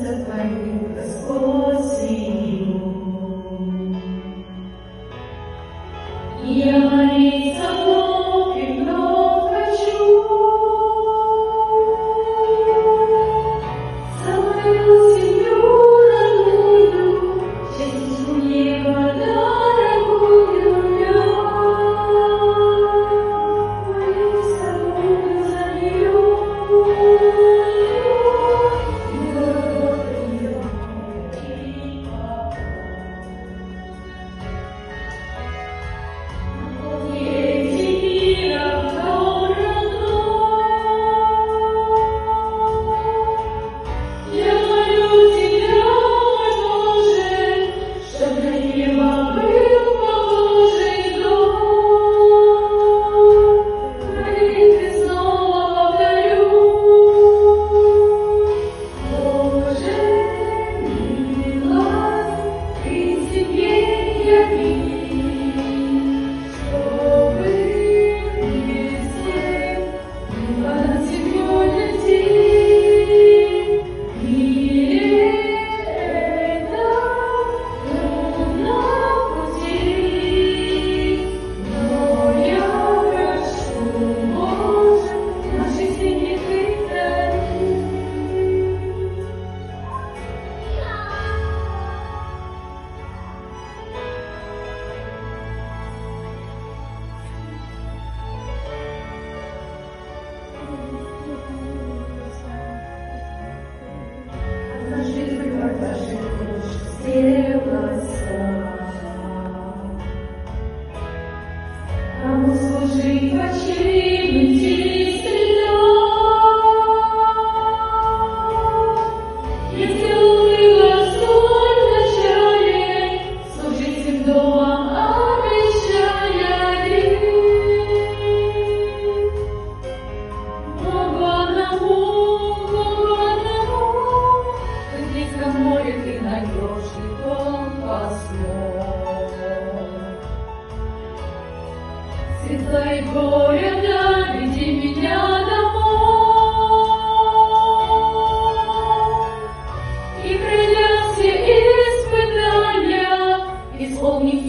сотворил Господь сию. Я молиться вновь и вновь хочу за мою семью родную, частичку неба дорогую я. Молиться буду за нее, и дорогой ее и папа. Кому служить почивнуть и среда, если уныло соль в начале, служить им дома, обещая рек. Богу одному, хоть близко море ты найдешь, и дом пасет. Светлой города, веди меня домой, и пройдя все испытания, исполнив